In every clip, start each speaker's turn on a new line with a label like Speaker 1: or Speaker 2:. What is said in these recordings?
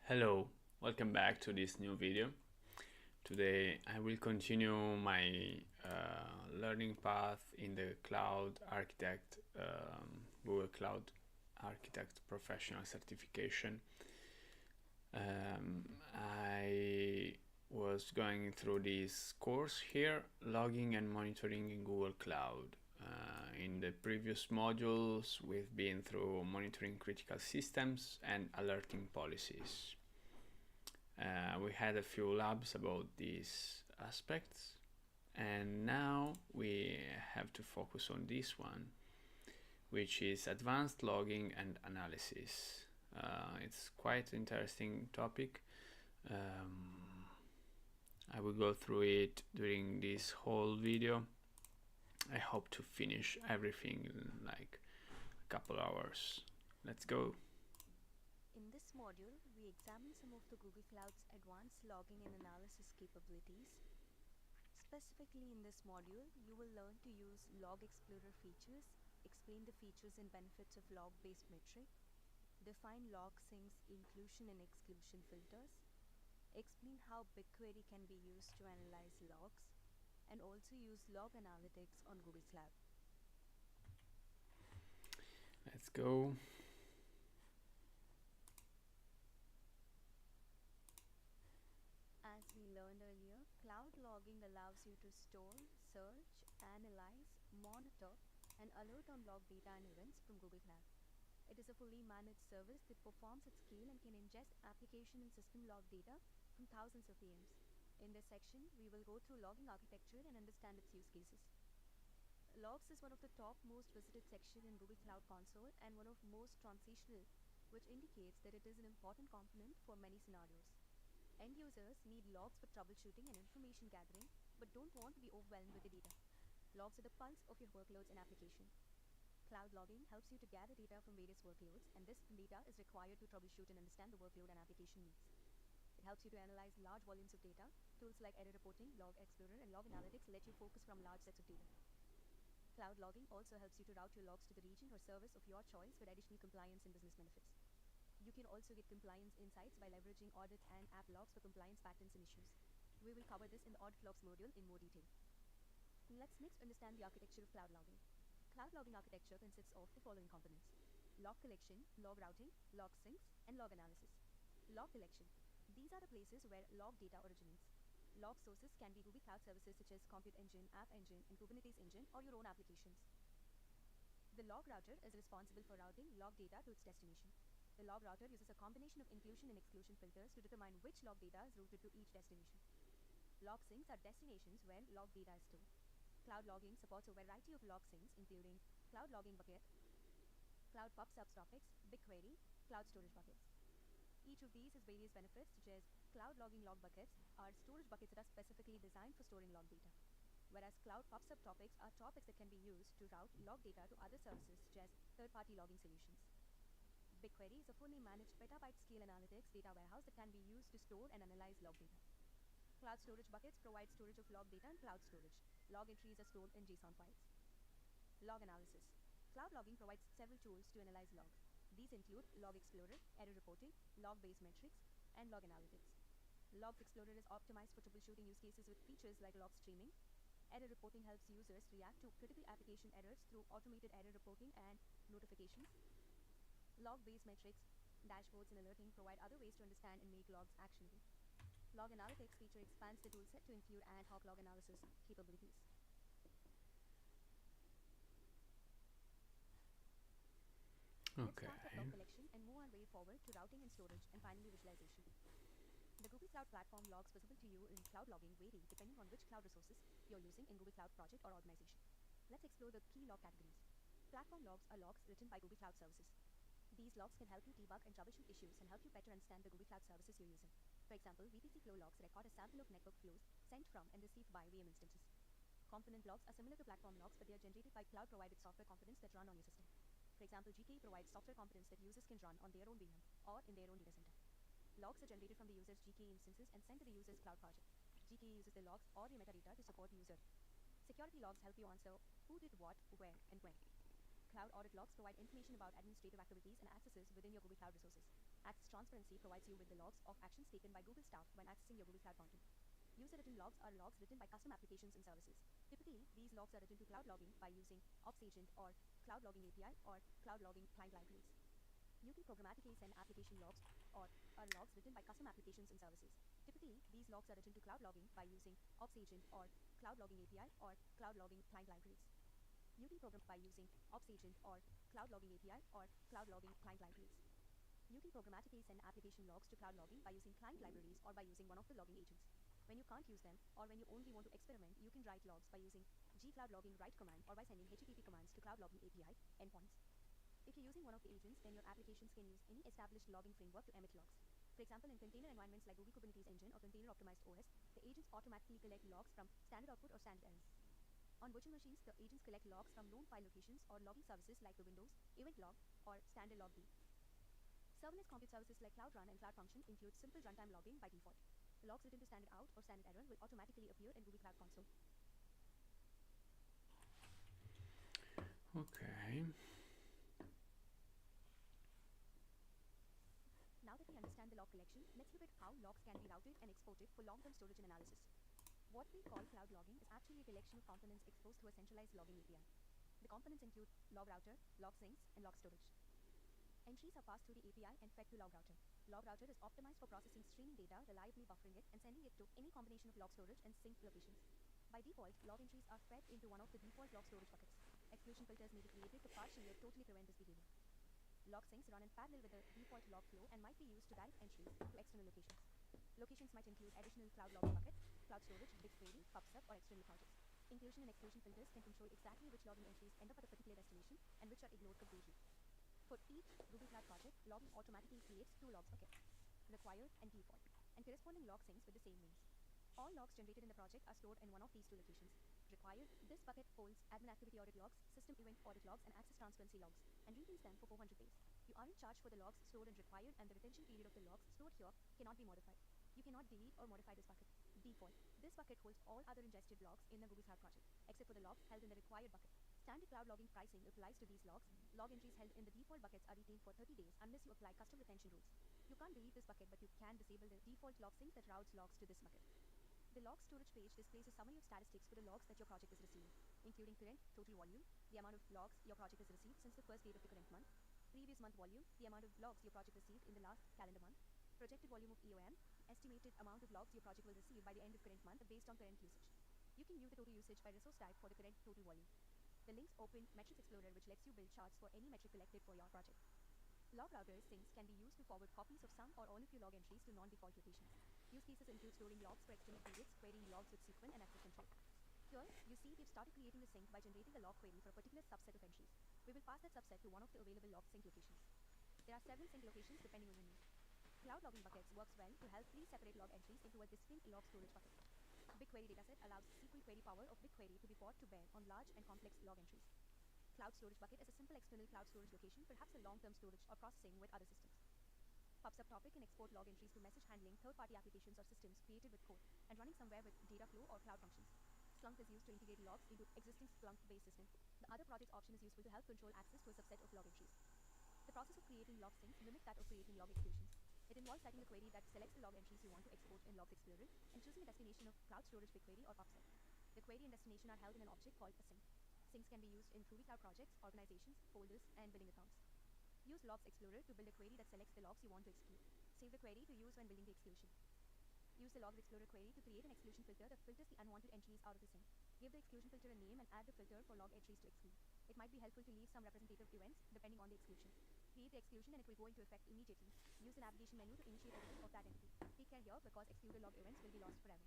Speaker 1: Hello, welcome back to this new video. Today I will continue my learning path in the Cloud Architect, Google Cloud Architect Professional Certification. I was going through this course here, logging and monitoring in Google Cloud. In the previous modules, we've been through monitoring critical systems and alerting policies. We had a few labs about these aspects, and now we have to focus on this one, which is advanced logging and analysis. It's quite an interesting topic. I will go through it during this whole video. I hope to finish everything in like a couple hours. Let's go.
Speaker 2: In this module, we examine some of the Google Cloud's advanced logging and analysis capabilities. Specifically in this module, you will learn to use Log Explorer features, explain the features and benefits of log-based metric, define log sinks inclusion and exclusion filters, explain how BigQuery can be used to analyze logs, and also use log analytics on Google Cloud.
Speaker 1: Let's go.
Speaker 2: As we learned earlier, cloud logging allows you to store, search, analyze, monitor, and alert on log data and events from Google Cloud. It is a fully managed service that performs at scale and can ingest application and system log data from thousands of VMs. In this section, we will go through logging architecture and understand its use cases. Logs is one of the top most visited section in Google Cloud Console and one of most transitional, which indicates that it is an important component for many scenarios. End users need logs for troubleshooting and information gathering, but don't want to be overwhelmed with the data. Logs are the pulse of your workloads and application. Cloud logging helps you to gather data from various workloads, and this data is required to troubleshoot and understand the workload and application needs. It helps you to analyze large volumes of data. Tools like error reporting, Log Explorer, and Log Analytics let you focus from large sets of data. Cloud logging also helps you to route your logs to the region or service of your choice for additional compliance and business benefits. You can also get compliance insights by leveraging audit and app logs for compliance patterns and issues. We will cover this in the audit logs module in more detail. Let's next understand the architecture of cloud logging. Cloud logging architecture consists of the following components: log collection, log routing, log syncs, and log analysis. Log collection. These are the places where log data originates. Log sources can be Google Cloud services such as Compute Engine, App Engine, and Kubernetes Engine, or your own applications. The log router is responsible for routing log data to its destination. The log router uses a combination of inclusion and exclusion filters to determine which log data is routed to each destination. Log sinks are destinations where log data is stored. Cloud logging supports a variety of log sinks, including Cloud Logging Bucket, Cloud Pub Subtopics, BigQuery, Cloud Storage Buckets. Each of these has various benefits, such as Cloud Logging Log Buckets are storage buckets that are specifically designed for storing log data, whereas Cloud Pub Subtopics are topics that can be used to route log data to other services, such as third-party logging solutions. BigQuery is a fully managed petabyte-scale analytics data warehouse that can be used to store and analyze log data. Cloud Storage Buckets provide storage of log data and cloud storage. Log entries are stored in JSON files. Log analysis. Cloud logging provides several tools to analyze logs. These include Log Explorer, error reporting, log-based metrics, and log analytics. Logs Explorer is optimized for troubleshooting use cases with features like log streaming. Error reporting helps users react to critical application errors through automated error reporting and notifications. Log-based metrics, dashboards, and alerting provide other ways to understand and make logs actionable. Log Analytics feature expands the toolset to include ad hoc log analysis capabilities.
Speaker 1: Okay.
Speaker 2: Let's start with log collection and move our way forward to routing and storage, and finally visualization. The Google Cloud Platform logs visible to you in cloud logging vary depending on which cloud resources you're using in Google Cloud project or organization. Let's explore the key log categories. Platform logs are logs written by Google Cloud services. These logs can help you debug and troubleshoot issues and help you better understand the Google Cloud services you're using. For example, VPC flow logs record a sample of network flows sent from and received by VM instances. Component logs are similar to platform logs, but they are generated by cloud-provided software components that run on your system. For example, GKE provides software components that users can run on their own VM or in their own data center. Logs are generated from the user's GKE instances and sent to the user's cloud project. GKE uses the logs or the metadata to support the user. Security logs help you answer who did what, where, and when. Cloud audit logs provide information about administrative activities and accesses within your Google Cloud resources. Access transparency provides you with the logs of actions taken by Google staff when accessing your Google Cloud content. User-written logs are logs written by custom applications and services. Typically, these logs are written to cloud logging by using Ops Agent or Cloud Logging API or Cloud Logging Client libraries. You can programmatically send application logs or are logs written by custom applications and services. Typically, these logs are written to cloud logging by using Ops Agent or Cloud Logging API or Cloud Logging Client libraries. You can program by using Ops Agent or Cloud Logging API or Cloud Logging Client libraries. You can programmatically send application logs to cloud logging by using client libraries or by using one of the logging agents. When you can't use them, or when you only want to experiment, you can write logs by using gcloud logging write command or by sending HTTP commands to cloud logging API endpoints. If you're using one of the agents, then your applications can use any established logging framework to emit logs. For example, in container environments like Google Kubernetes Engine or Container Optimized OS, the agents automatically collect logs from standard output or standard errors. On virtual machines, the agents collect logs from known file locations or logging services like the Windows Event Log or Standard Log D. Serverless compute services like Cloud Run and Cloud Function include simple runtime logging by default. Logs written to standard out or standard error will automatically appear in Google Cloud Console.
Speaker 1: Okay.
Speaker 2: Now that we understand the log collection, let's look at how logs can be routed and exported for long-term storage and analysis. What we call cloud logging is actually a collection of components exposed to a centralized logging API. The components include log router, log sinks, and log storage. Entries are passed through the API and fed to log router. Log router is optimized for processing streaming data, reliably buffering it, and sending it to any combination of log storage and sink locations. By default, log entries are fed into one of the default log storage buckets. Exclusion filters may be created to partially or totally prevent this behavior. Log sinks run in parallel with the default log flow and might be used to direct entries to external locations. Locations might include additional cloud logging bucket, cloud storage, BigQuery, PubSub, or external projects. Inclusion and exclusion filters can control exactly which logging entries end up at a particular destination and which are ignored completely. For each Google Cloud project, logging automatically creates two logs buckets, required and default, and corresponding log sinks with the same names. All logs generated in the project are stored in one of these two locations. Required, this bucket holds admin activity audit logs, system event audit logs, and access transparency logs, and retains them for 400 days. You aren't charged for the logs stored in required, and the retention period of the logs stored here cannot be modified. You cannot delete or modify this bucket. Default. This bucket holds all other ingested logs in the Google Cloud project, except for the logs held in the required bucket. Standard cloud logging pricing applies to these logs. Log entries held in the default buckets are retained for 30 days unless you apply custom retention rules. You can't delete this bucket, but you can disable the default log sync that routes logs to this bucket. The log storage page displays a summary of statistics for the logs that your project is receiving, including current total volume, the amount of logs your project has received since the first date of the current month, previous month volume, the amount of logs your project received in the last calendar month, projected volume of EOM, estimated amount of logs your project will receive by the end of current month based on current usage. You can view the total usage by resource type for the current total volume. The links open Metrics Explorer, which lets you build charts for any metric collected for your project. Log router sinks can be used to forward copies of some or all of your log entries to non-default locations. Use cases include storing logs for extended periods, querying logs with SQL, and access control. Here, you see we've started creating a sync by generating a log query for a particular subset of entries. We will pass that subset to one of the available log sync locations. There are several sync locations depending on your need. Cloud logging buckets works well to help pre-separate log entries into a distinct log storage bucket. BigQuery dataset allows SQL query power of BigQuery to be brought to bear on large and complex log entries. Cloud storage bucket is a simple external cloud storage location, perhaps a long-term storage or processing with other systems. PubSub topic can export log entries to message handling third-party applications or systems created with code and running somewhere with data flow or cloud functions. Splunk is used to integrate logs into existing Splunk-based system. The other projects option is useful to help control access to a subset of log entries. The process of creating log syncs mimics that of creating log exclusions. It involves writing a query that selects the log entries you want to export in Logs Explorer and choosing a destination of cloud storage BigQuery or PubSub. The query and destination are held in an object called a sync. Syncs can be used in Ruby Cloud projects, organizations, folders, and billing accounts. Use Logs Explorer to build a query that selects the logs you want to exclude. Save the query to use when building the exclusion. Use the Logs Explorer query to create an exclusion filter that filters the unwanted entries out of the sync. Give the exclusion filter a name and add the filter for log entries to exclude. It might be helpful to leave some representative events depending on the exclusion. Create the exclusion and it will go into effect immediately. Use the navigation menu to initiate editing of that entity. Take care here because excluded log events will be lost forever.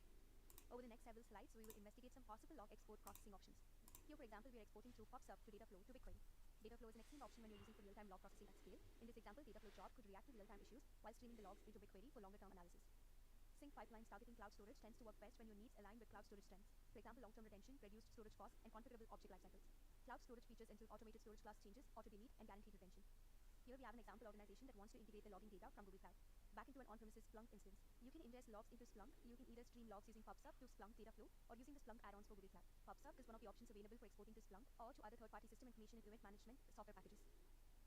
Speaker 2: Over the next several slides, we will investigate some possible log export processing options. Here, for example, we are exporting through PubSub to Dataflow to BigQuery. Dataflow is an excellent option when you're using for real-time log processing at scale. In this example, Dataflow job could react to real-time issues while streaming the logs into BigQuery for longer-term analysis. Sync pipelines targeting cloud storage tends to work best when your needs align with cloud storage strengths. For example, long-term retention, reduced storage costs, and configurable object lifecycles. Cloud storage features include automated storage class changes, auto-delete, and guaranteed retention. Here we have an example organization that wants to integrate the logging data from Google Cloud back into an on-premises Splunk instance. You can ingest logs into Splunk. You can either stream logs using PubSub to Splunk Dataflow or using the Splunk add-ons for Google Cloud. PubSub is one of the options available for exporting to Splunk or to other third-party system information and event management software packages.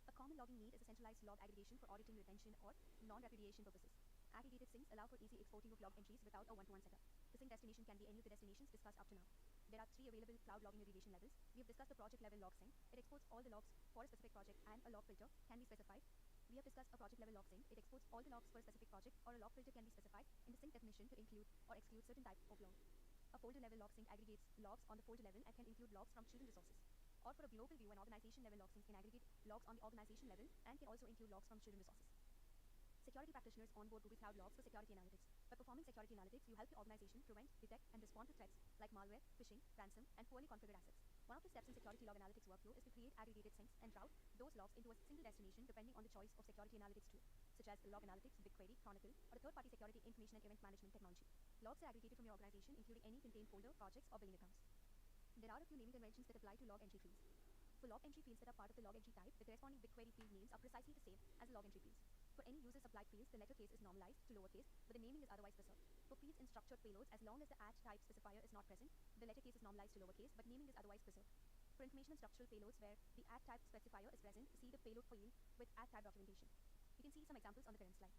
Speaker 2: A common logging need is a centralized log aggregation for auditing, retention, or non-repudiation purposes. Aggregated syncs allow for easy exporting of log entries without a one-to-one setup. The sync destination can be any of the destinations discussed up to now. There are 3 available cloud logging aggregation levels. We have discussed the project level log sync. It exports all the logs for a specific project, and a log filter can be specified. We have discussed a project level log sync. It exports all the logs for a specific project, or a log filter can be specified in the sync definition to include or exclude certain type of log. A folder level log sync aggregates logs on the folder level and can include logs from children resources. Or for a global view, an organization level log sync can aggregate logs on the organization level and can also include logs from children resources. Security practitioners onboard Google Cloud Logs for security analytics. By performing security analytics, you help your organization prevent, detect, and respond to threats like malware, phishing, ransom, and poorly configured assets. One of the steps in security log analytics workflow is to create aggregated syncs and route those logs into a single destination depending on the choice of security analytics tool, such as Log Analytics, BigQuery, Chronicle, or a third-party security information and event management technology. Logs are aggregated from your organization, including any contained folder, projects, or billing accounts. There are a few naming conventions that apply to log entry fields. For log entry fields that are part of the log entry type, the corresponding BigQuery field names are precisely the same as the log entry fields. For any user-supplied fields, the letter case is normalized to lowercase, but the naming is otherwise preserved. For fields in structured payloads, as long as the @type specifier is not present, the letter case is normalized to lowercase, but naming is otherwise preserved. For information on structural payloads where the @type specifier is present, see the payload field with @type documentation. You can see some examples on the current slide.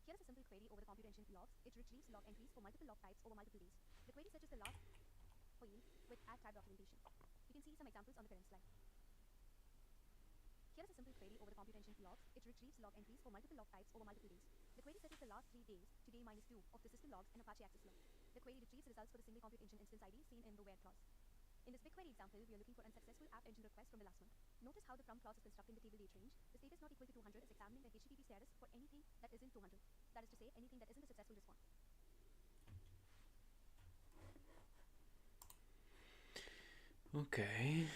Speaker 2: Here is a simple query over the compute engine logs. It retrieves log entries for multiple log types over multiple days. The query searches the last field with @type documentation. You can see some examples on the current slide. Here is a simple query over the compute engine logs. It retrieves log entries for multiple log types over multiple days. The query searches the last 3 days, today minus 2, of the system logs and Apache access log. The query retrieves results for the single compute engine instance ID seen in the where clause. In this BigQuery example, we are looking for unsuccessful app engine request from the last month. Notice how the from clause is constructing the table date range. The status not equal to 200 is examining the HTTP status for anything that isn't 200. That is to say, anything that isn't a successful response.
Speaker 1: Okay,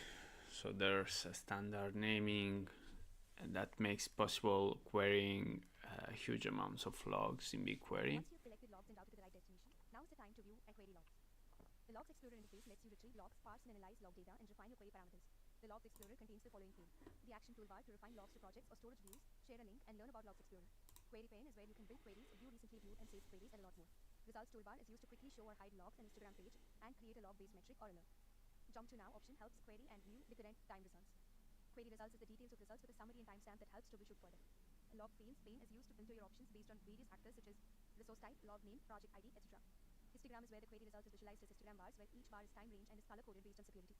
Speaker 1: so there's a standard naming and that makes possible querying huge amounts of logs in BigQuery.
Speaker 2: Once you've collected logs and routed to the right destination, now is the time to view and query logs. The Logs Explorer interface lets you retrieve logs, parse and analyze log data, and refine your query parameters. The Logs Explorer contains the following pane: the action toolbar to refine logs to projects or storage views, share a link, and learn about Logs Explorer. Query pane is where you can build queries, view recently viewed and saved queries, and a lot more. Results toolbar is used to quickly show or hide logs and Instagram page, and create a log-based metric or alert. Jump to now option helps query and view the current time results. Query results is the details of results with a summary and timestamp that helps troubleshoot further. A log fields pane is used to filter your options based on various factors such as resource type, log name, project ID, etc. Histogram is where the query result is visualized as histogram bars, where each bar is time range and is color-coded based on security.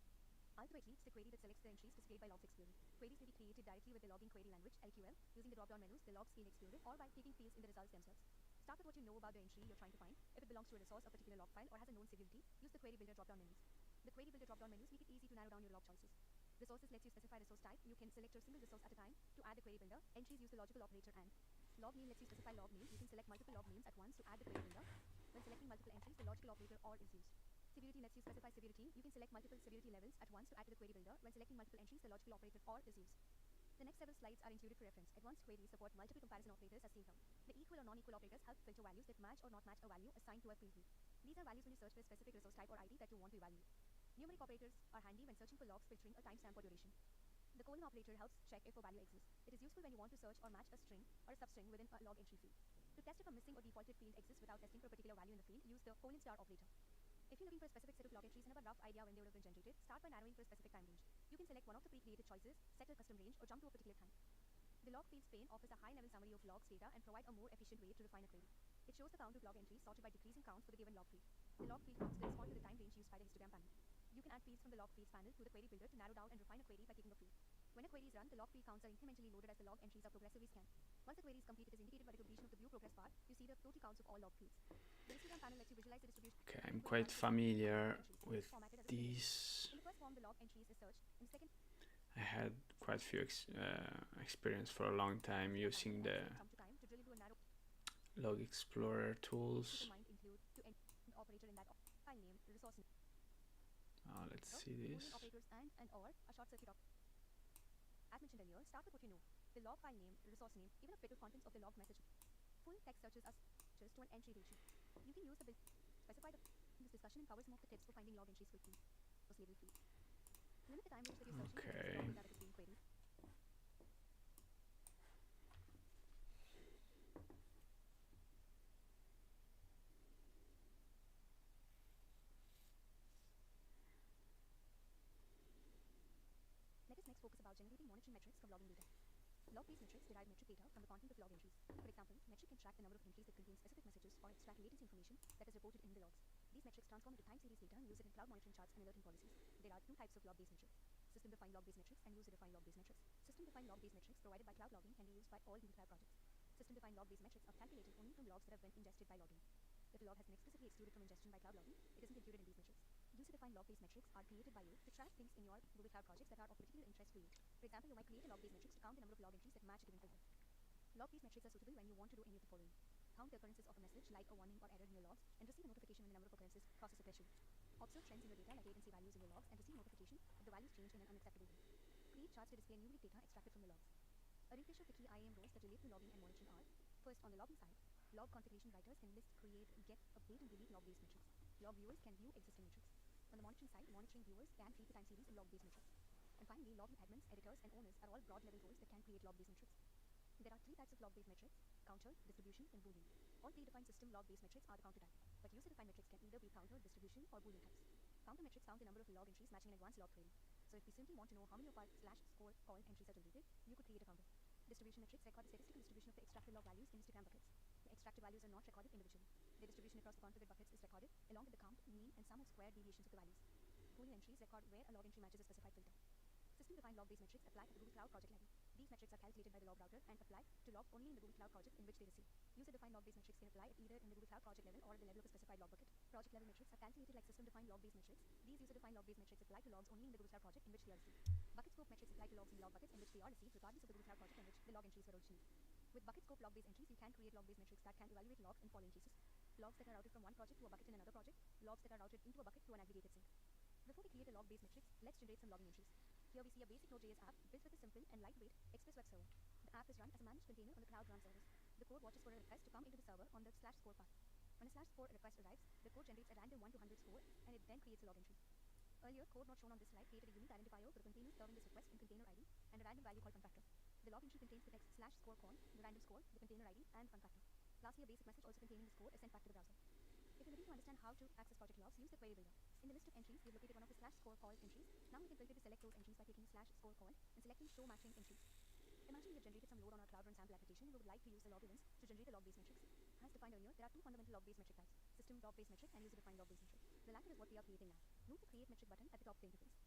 Speaker 2: Ultimately, it's the query that selects the entries displayed by Logs Explorer. Queries may be created directly with the logging query language, LQL, using the drop-down menus, the Log Scale Explorer, or by taking fields in the results themselves. Start with what you know about the entry you're trying to find. If it belongs to a resource, a particular log file, or has a known severity, use the Query Builder drop-down menus. The Query Builder drop-down menus make it easy to narrow down your log choices. Resources lets you specify resource type. You can select your single resource at a time to add the Query Builder. Entries use the logical operator AND. Log name lets you specify log name. You can select multiple log names at once to add the Query Builder. When selecting multiple entries, the logical operator OR is used. Severity lets you specify severity. You can select multiple severity levels at once to add to the Query Builder. When selecting multiple entries, the logical operator OR is used. The next several slides are included for reference. Advanced queries support multiple comparison operators as seen here. The equal or non-equal operators help filter values that match or not match a value assigned to a field group. These are values when you search for a specific resource type or ID that you want to evaluate. Numeric operators are handy when searching for logs, filtering a timestamp or duration. The colon operator helps check if a value exists. It is useful when you want to search or match a string or a substring within a log entry field. To test if a missing or defaulted field exists without testing for a particular value in the field, use the :* operator. If you're looking for a specific set of log entries and have a rough idea when they would have been generated, start by narrowing for a specific time range. You can select one of the pre-created choices, set a custom range, or jump to a particular time. The log fields pane offers a high-level summary of logs data and provide a more efficient way to refine a query. It shows the count of log entries sorted by decreasing counts for the given log field. The log field counts correspond to the time range used by the histogram panel. You can add fields from the log fields panel to the Query Builder to narrow down and refine a query by clicking a field. When a query is run, the log field counts are incrementally loaded as the log entries are progressively scanned. Once the query is complete, it is indicated by the completion of the view progress bar. You see the total counts of all log fields. The histogram panel lets you visualize the distribution.
Speaker 1: Okay, I'm quite familiar with these.
Speaker 2: In the first form, the log entries is searched. In the second,
Speaker 1: I had quite a few experience for a long time using the Log Explorer tools. Let's see this.
Speaker 2: Operators and or a short circuit of. As mentioned earlier, start with what you know: the log file name, resource name, even a bit of contents of the log message. Full text searches are searches to an entry ratio. You can use the specify the this discussion and cover some of the tips for finding log entries quickly. Label field. Limit the time range that you're searching to the log that is being queried. Let us next focus about generating monitoring metrics from logging data. Log-based metrics derive metric data from the content of log entries. For example, metric can track the number of entries that contain specific messages or extract latency information that is reported in the logs. These metrics transform into time series data and use it in cloud monitoring charts and alerting policies. There are two types of log-based metrics: system-defined log-based metrics and user-defined log-based metrics. System-defined log-based metrics provided by cloud logging can be used by all Google Cloud projects. System-defined log-based metrics are calculated only from logs that have been ingested by logging. If a log has been explicitly excluded from ingestion by cloud logging, it isn't included in these metrics. User-defined log-based metrics are created by you to track things in your Google Cloud projects that are of particular interest to you. For example, you might create a log-based metrics to count the number of log entries that match a given filter. Log-based metrics are suitable when you want to do any of the following: count the occurrences of a message like a warning or error in your logs and receive a notification when the number of occurrences crosses a threshold. Observe trends in your data like latency values in your logs and receive notification if the values change in an unacceptable way. Create charts to display numeric data extracted from the logs. A refresh of the key IAM roles that relate to logging and monitoring are: first, on the logging side, log configuration writers can list, create, get, update, and delete log-based metrics. Log viewers can view existing metrics. On the monitoring side, monitoring viewers can create the time series in log-based metrics. And finally, logging admins, editors, and owners are all broad-level roles that can create log-based metrics. There are three types of log-based metrics: counter, distribution, and boolean. All predefined system log-based metrics are the counter type, but user-defined metrics can either be counter, distribution, or boolean types. Counter metrics count the number of log entries matching an advanced log query. So if we simply want to know how many of our /score call entries are generated, you could create a counter. Distribution metrics record the statistical distribution of the extracted log values in histogram buckets. The extracted values are not recorded individually. Their distribution across the configured buckets is recorded, along with the count, mean, and sum of square deviations of the values. Boolean entries record where a log entry matches a specified filter. System-defined log-based metrics apply at the Google Cloud project level. These metrics are calculated by the log router and apply to logs only in the Google Cloud project in which they receive. User-defined log-based metrics can apply either in the Google Cloud project level or at the level of a specified log bucket. Project-level metrics are calculated like system-defined log-based metrics. These user-defined log-based metrics apply to logs only in the Google Cloud project in which they are received. Bucket scope metrics apply to logs in log buckets in which they are received regardless of the Google Cloud project in which the log entries were originally. With bucket scope log-based entries, you can create log-based metrics that can evaluate logs in following cases: logs that are routed from one project to a bucket in another project, logs that are routed into a bucket to an aggregated sync. Before we create a log-based metrics, let's generate some logging entries. Here we see a basic Node.js app built with a simple and lightweight Express web server. The app is run as a managed container on the Cloud Run service. The code watches for a request to come into the server on the /score path. When a /score request arrives, the code generates a random 1 to 100 score and it then creates a log entry. Earlier, code not shown on this slide created a unique identifier for the container serving this request in container ID and a random value called funfactor. The log entry contains the text /score call, the random score, the container ID, and funfactor. Lastly, a basic message also containing the score is sent back to the browser. If you're ready to understand how to access project logs, use the query builder. In the list of entries, we've located one of the /score call entries. Now we can filter to select those entries by clicking /score call and selecting show matching entries. Imagine we have generated some load on our Cloud Run sample application and we would like to use the log events to generate a log-based metrics. As defined earlier, there are two fundamental log-based metric types: system log-based metric and user-defined log-based metric. The latter is what we are creating now. Note the create metric button at the top of the interface.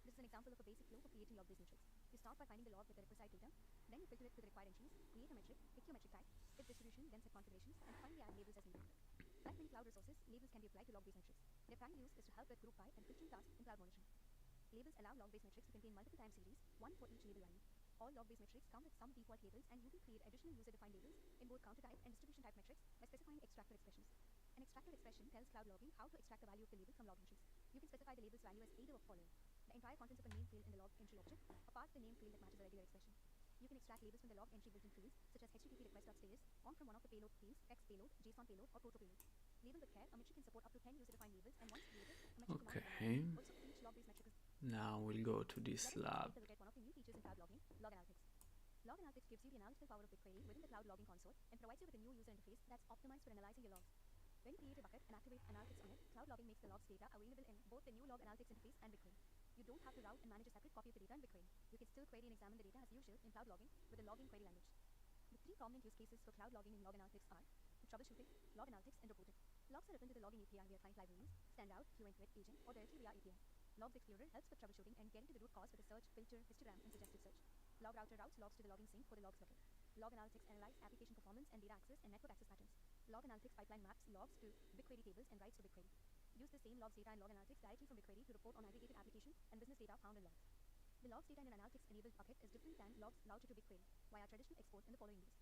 Speaker 2: This is an example of a basic flow for creating log-based metrics. You start by finding the log with the requisite data, then you filter it to the required entries, create a metric, pick your metric type, if distribution, then set configurations, and finally add labels as needed. Like many cloud resources, labels can be applied to log-based metrics. Their primary use is to help with group by and filtering tasks in cloud monitoring. Labels allow log-based metrics to contain multiple time series, one for each label value. All log-based metrics come with some default labels, and you can create additional user-defined labels in both counter type and distribution type metrics by specifying extractor expressions. An extractor expression tells cloud logging how to extract the value of the label from log entries. You can specify the label's value as either of following: the entire contents of a name field in the log entry object, a part of the name field that matches a regular expression. You can extract labels from the log entry built-in fields, such as http request.status, on from one of the payload fields, text payload, JSON payload, or proto payload. Label with care, a metric can support up to 10 user-defined labels, and once created, a metric can
Speaker 1: Okay.
Speaker 2: also each log-based metric is.
Speaker 1: Now we'll go to this lab.
Speaker 2: Let us take a look at one of the new features in cloud logging, log analytics. Log analytics gives you the analytical power of BigQuery within the cloud logging console and provides you with a new user interface that's optimized for analyzing your logs. When you create a bucket and activate analytics on it, cloud logging makes the logs data available in both the new log analytics interface and BigQuery. You don't have to route and manage a separate copy of the data in BigQuery. You can still query and examine the data as usual in cloud logging with the logging query language. The three prominent use cases for cloud logging in log analytics are troubleshooting, log analytics, and reporting. Logs are written to the logging API via client libraries, Standout, QA/Intuit, Agent, or directly via API. Logs Explorer helps with troubleshooting and getting to the root cause with a search, filter, histogram, and suggested search. Log Router routes logs to the logging sync for the logs bucket. Log Analytics analyzes application performance and data access and network access patterns. Log Analytics pipeline maps logs to BigQuery tables and writes to BigQuery. Use the same logs data in Log Analytics directly from BigQuery to report on aggregated application and business data found in logs. The logs data in an analytics enabled bucket is different than logs routed to BigQuery via traditional export in the following ways.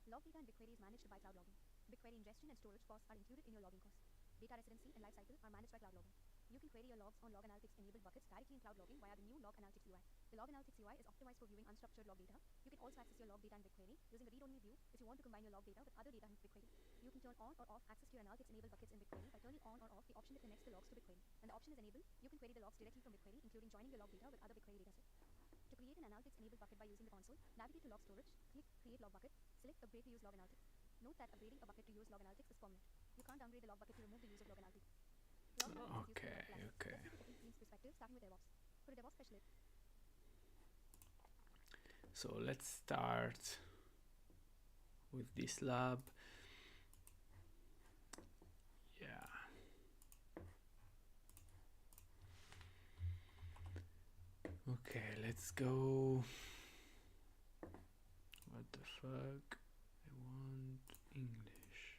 Speaker 2: Log data in BigQuery is managed by cloud logging. BigQuery ingestion and storage costs are included in your logging costs. Data residency and lifecycle are managed by cloud logging. You can query your logs on log analytics enabled buckets directly in cloud logging via the new log analytics UI. The log analytics UI is optimized for viewing unstructured log data. You can also access your log data in BigQuery using a read-only view if you want to combine your log data with other data in BigQuery. You can turn on or off access to your analytics enabled buckets in BigQuery by turning on or off the option that connects the logs to BigQuery. When the option is enabled, you can query the logs directly from BigQuery, including joining your log data with other BigQuery dataset. To create an analytics enabled bucket by using the console, navigate to log storage, click create log bucket, select upgrade to use log analytics. Note that upgrading a bucket to use log analytics is permanent. You can't downgrade the log bucket to remove the use of log analytics. Log analytics is used for
Speaker 1: Okay.
Speaker 2: Let's look at the different teams' perspective, starting with DevOps. For a DevOps specialist,
Speaker 1: So let's start with this lab. Yeah. Okay, let's go. What the fuck? I want English.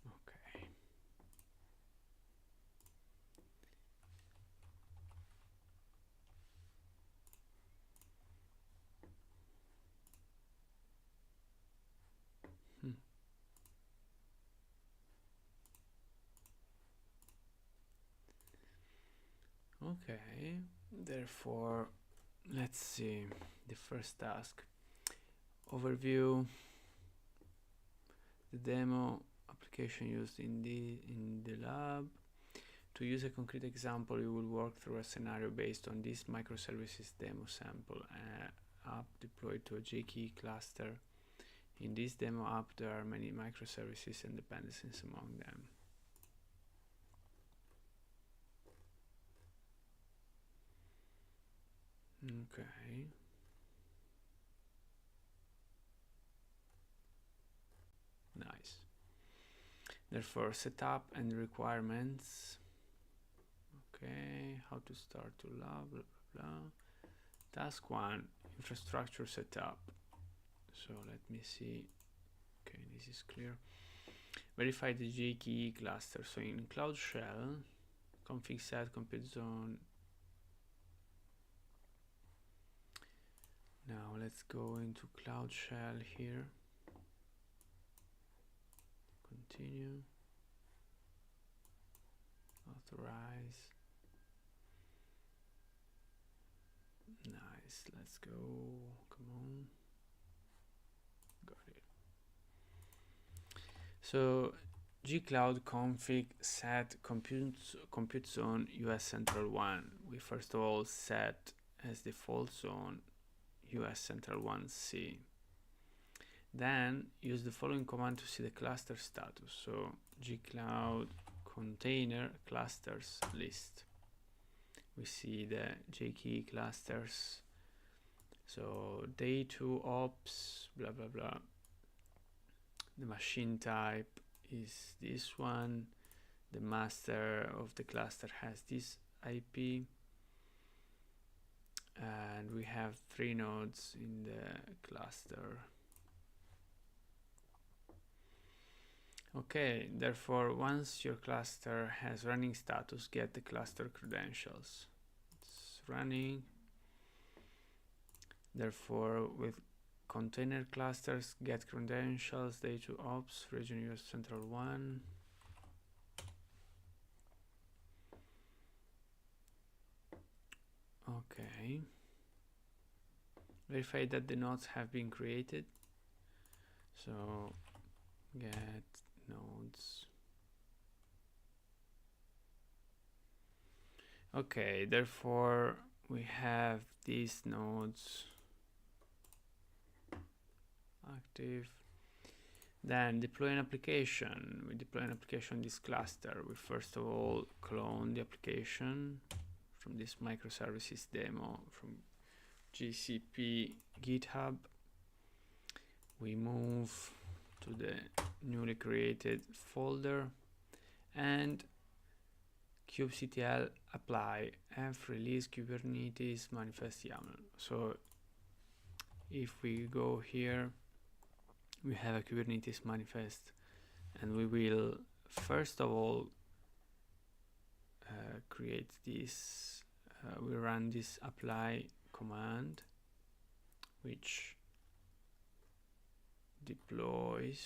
Speaker 1: Okay. Okay, therefore, let's see the first task. Overview, the demo application used in the lab. To use a concrete example, you will work through a scenario based on this microservices demo sample app deployed to a GKE cluster. In this demo app, there are many microservices and dependencies among them. Okay. Nice. Therefore, setup and requirements. Okay, how to start to lab, blah, blah, blah. Task 1, infrastructure setup. So let me see. Okay, this is clear. Verify the GKE cluster. So in Cloud Shell, config set compute zone. Now let's go into Cloud Shell here. Continue. Authorize. Nice. Let's go. Come on. Got it. So gcloud config set compute zone US Central 1. We first of all set as default zone US Central 1C. Then use the following command to see the cluster status. So gcloud container clusters list. We see the GKE clusters. So day 2 ops, blah blah blah. The machine type is this one. The master of the cluster has this IP. And we have 3 nodes in the cluster. Okay, therefore, once your cluster has running status, get the cluster credentials. It's running. Therefore, with container clusters, get credentials, day 2 ops, region US Central 1. Okay. Verify that the nodes have been created. So get nodes. Okay, therefore we have these nodes active. Then deploy an application. We deploy an application in this cluster. We first of all clone the application from this microservices demo from GCP GitHub. We move to the newly created folder and kubectl apply f release kubernetes manifest YAML. So if we go here, we have a Kubernetes manifest, and we will first of all create this. We run this apply command, which deploys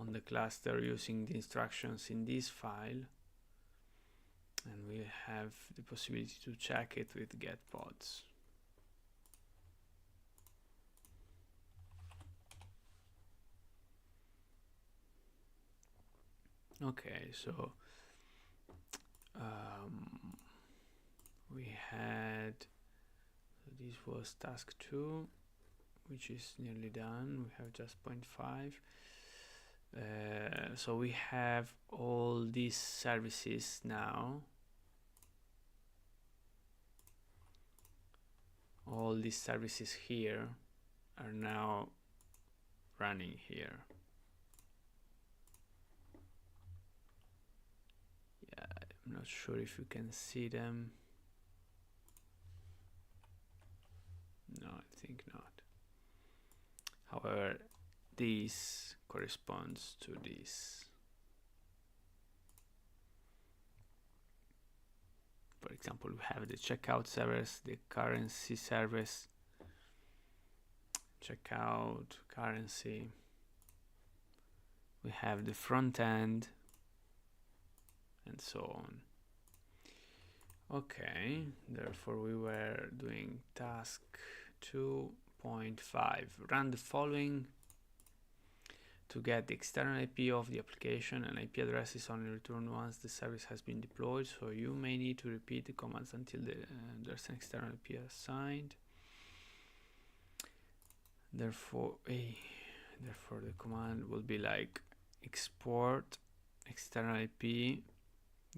Speaker 1: on the cluster using the instructions in this file, and we have the possibility to check it with get pods. Okay, so we had, so this was task 2, which is nearly done. We have just 0.5. So we have all these services now. All these services here are now running here. Yeah, I'm not sure if you can see them. No, I think not. However, this corresponds to this. For example, we have the checkout service, the currency service, checkout, currency. We have the front end, and so on. Okay, therefore we were doing task 2.5. Run the following to get the external IP of the application. An IP address is only returned once the service has been deployed, so you may need to repeat the commands until there's an external IP assigned. Therefore, the command will be like export external IP,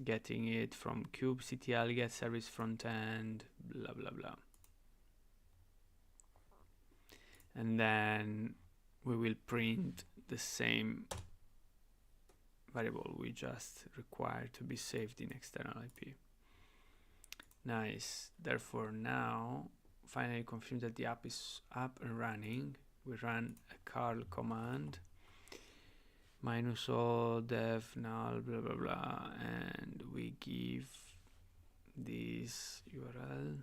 Speaker 1: getting it from kubectl get service frontend, blah blah blah. And then we will print the same variable we just required to be saved in external IP. Nice. Therefore now finally confirm that the app is up and running. We run a curl command -o dev null blah blah blah, and we give this URL.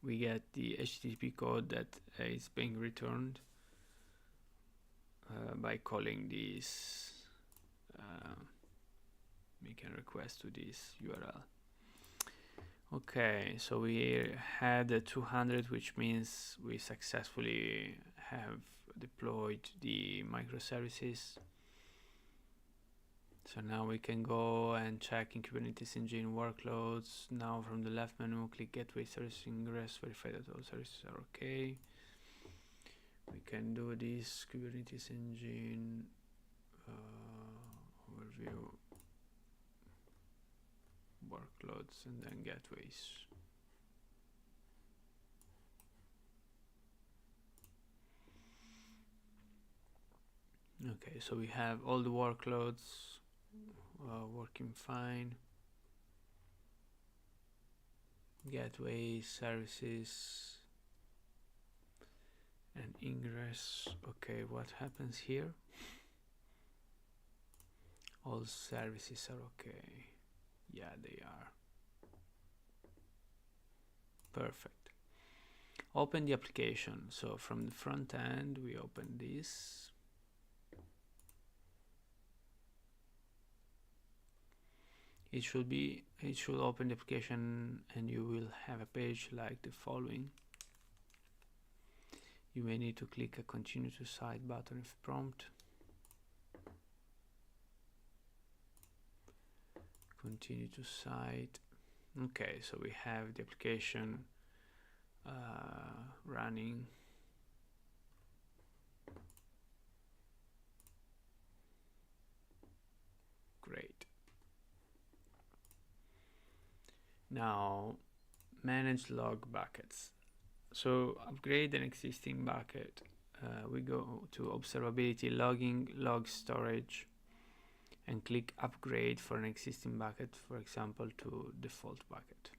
Speaker 1: We get the HTTP code that is being returned by calling this, make a request to this URL. Okay, so we had a 200, which means we successfully have deployed the microservices. So now we can go and check in Kubernetes Engine workloads. Now from the left menu, click Gateway Service Ingress, verify that all services are okay. We can do this Kubernetes Engine overview, workloads, and then gateways. Okay, so we have all the workloads working fine. Gateway services and ingress. Okay, what happens here? All services are okay. Yeah, they are. Perfect. Open the application. So from the front end, we open this. It should open the application, and you will have a page like the following. You may need to click a continue to site button if prompt. Continue to site. Okay, so we have the application running. Great. Now manage log buckets. So upgrade an existing bucket. We go to observability, logging, log storage, and click upgrade for an existing bucket, for example to default bucket.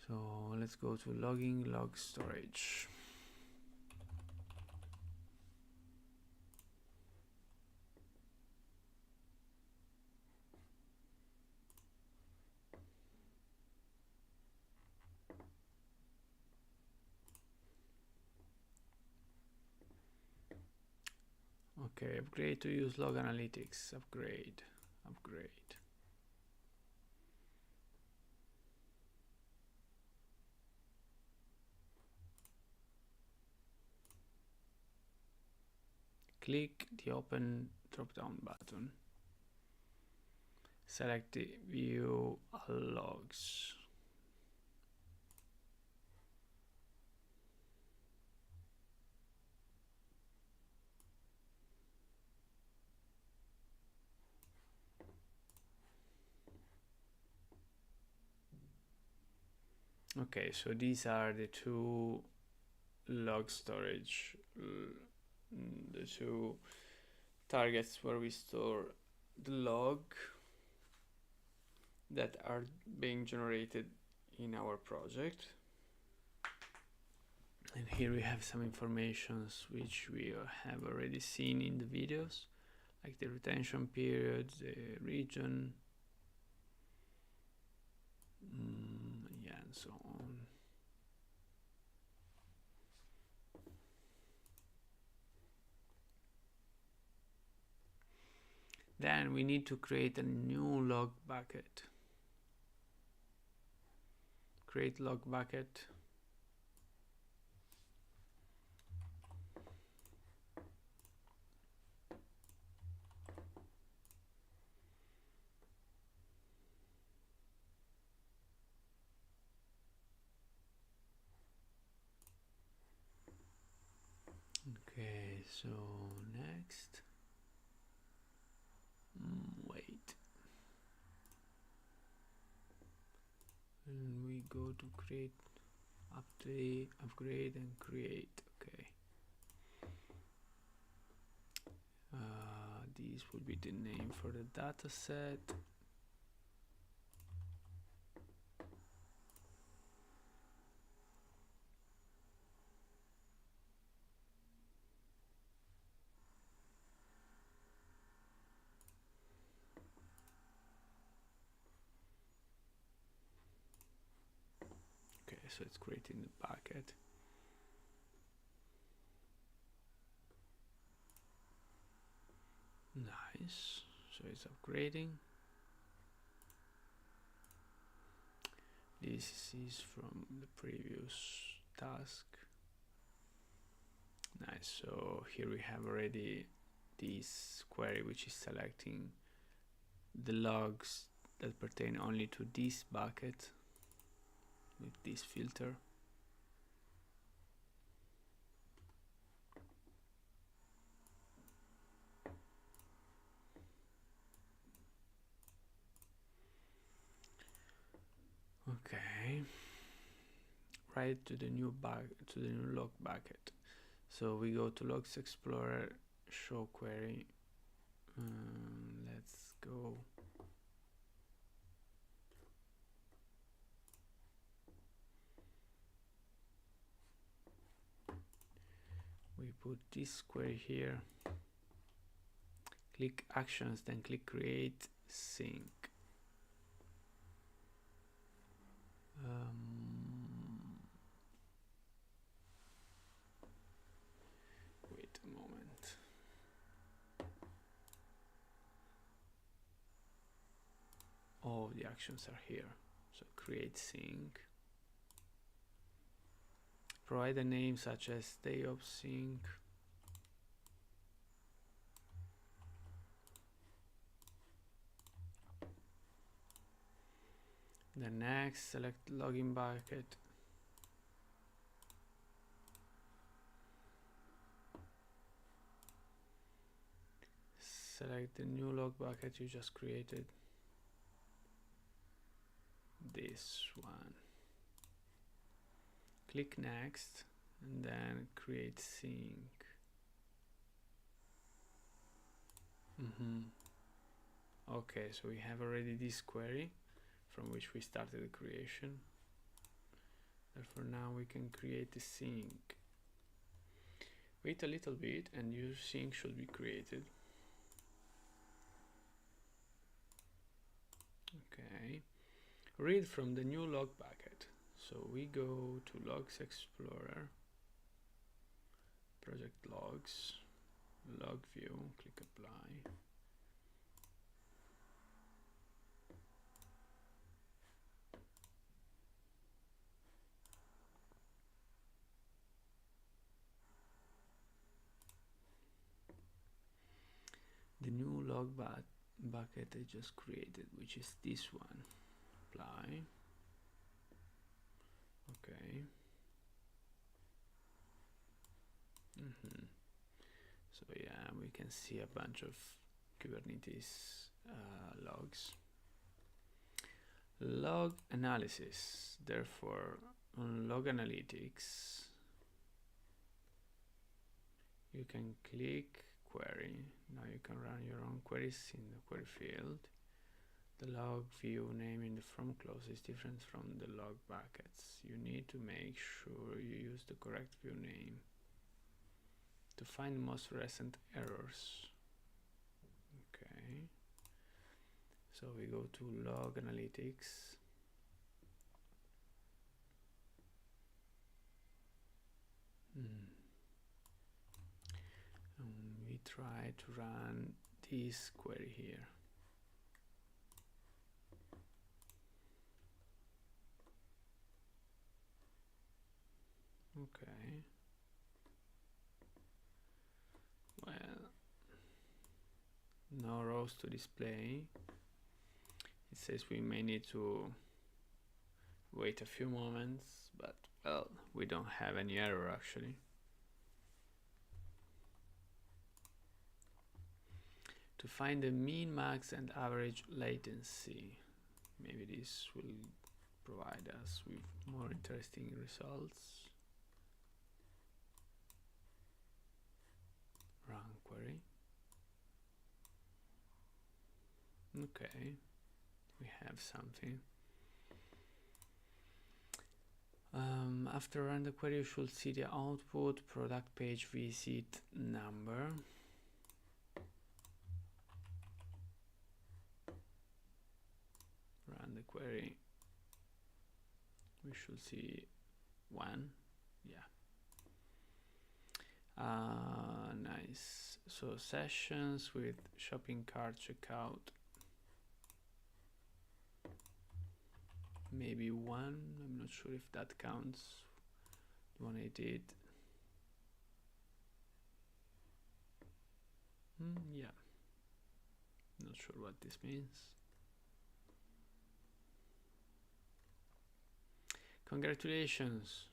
Speaker 1: So let's go to logging, log storage. Okay, upgrade to use log analytics, upgrade. click the open drop-down button. Select the view all logs. Okay, so these are the two log storage, the two targets where we store the log that are being generated in our project. And here we have some informations which we have already seen in the videos, like the retention period, the region, yeah, and so on. Then we need to create a new log bucket. Create log bucket. Okay, so next. Wait. And we go to create, update, upgrade, and create. Okay. This would be the name for the data set. Okay, so it's creating the bucket. Nice. So it's upgrading. This is from the previous task. Nice. So here we have already this query which is selecting the logs that pertain only to this bucket with this filter. Okay, right to the new log bucket. So we go to Logs Explorer, show query. Let's go. We put this query here. Click Actions, then click Create Sync. Wait a moment. All the actions are here. So create sync. Provide a name such as day of sync. Then next, select login bucket. Select the new log bucket you just created. This one. Click next and then create sync. Okay, so we have already this query from which we started the creation. Therefore now we can create the sync. Wait a little bit and new sync should be created. Okay, read from the new log bucket. So we go to Logs Explorer, Project Logs, Log View, click Apply. the new log bucket I just created, which is this one. Apply. Okay. So yeah, we can see a bunch of Kubernetes logs. Log analysis. Therefore, on log analytics, you can click query. Now you can run your own queries in the query field. The log view name in the from clause is different from the log buckets. You need to make sure you use the correct view name to find the most recent errors. Okay. So we go to log analytics. And we try to run this query here. Okay. Well, no rows to display. It says we may need to wait a few moments, but well, we don't have any error actually. To find the mean, max, and average latency. Maybe this will provide us with more interesting results. Run query. Okay, we have something. After run the query, you should see the output product page visit number. Run the query. We should see 1. Yeah. Nice. So sessions with shopping cart checkout. Maybe 1. I'm not sure if that counts. The one I did. Yeah. Not sure what this means. Congratulations.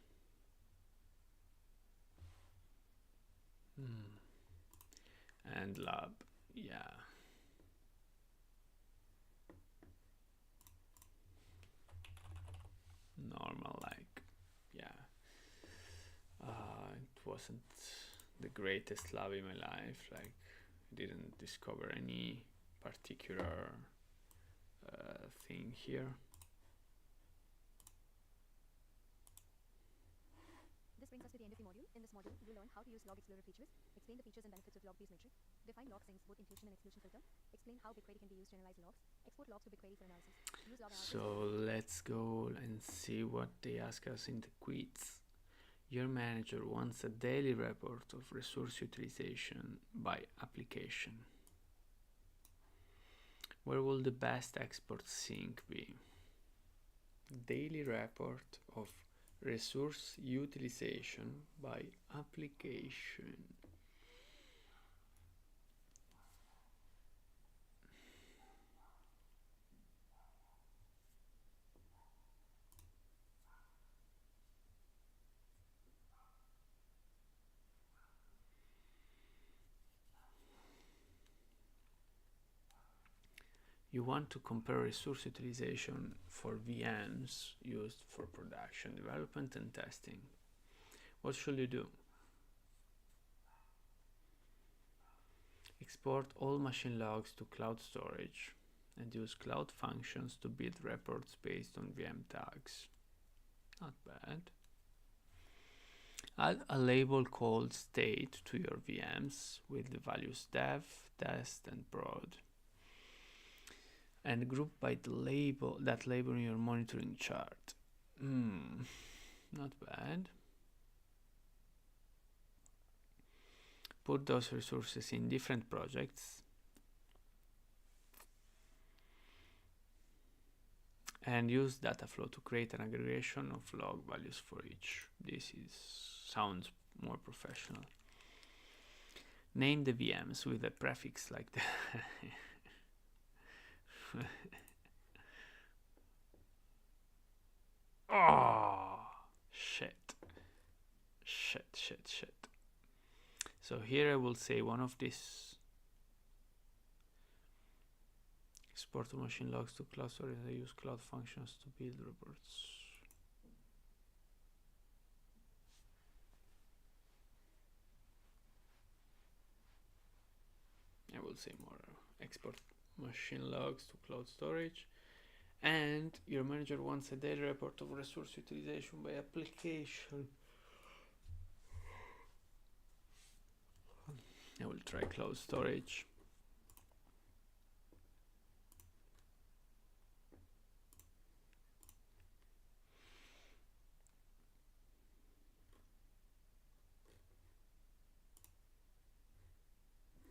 Speaker 1: And lab, yeah. Normal, like, yeah. It wasn't the greatest lab in my life. Like, I didn't discover any particular thing here.
Speaker 2: This brings us to the end of the module. In this module, you learn how to use Log Explorer features, explain the features and benefits of log-based metric, define log sinks, both inclusion and exclusion filter, explain how BigQuery can be used to analyze logs, export logs to BigQuery for analysis, use log analysis. So
Speaker 1: let's go and see what they ask us in the quiz. Your manager wants a daily report of resource utilization by application. Where will the best export sink be? Daily report of resource utilization by application. You want to compare resource utilization for VMs used for production, development, and testing. What should you do? Export all machine logs to cloud storage and use cloud functions to build reports based on VM tags. Not bad. Add a label called state to your VMs with the values dev, test, and prod. And group by that label in your monitoring chart. Not bad. Put those resources in different projects and use Dataflow to create an aggregation of log values for each. Sounds more professional. Name the VMs with a prefix like that. Oh, shit. So here I will say one of these export to machine logs to cloud storage. I use cloud functions to build reports. I will say more export machine logs to cloud storage. And your manager wants a daily report of resource utilization by application. I will try cloud storage.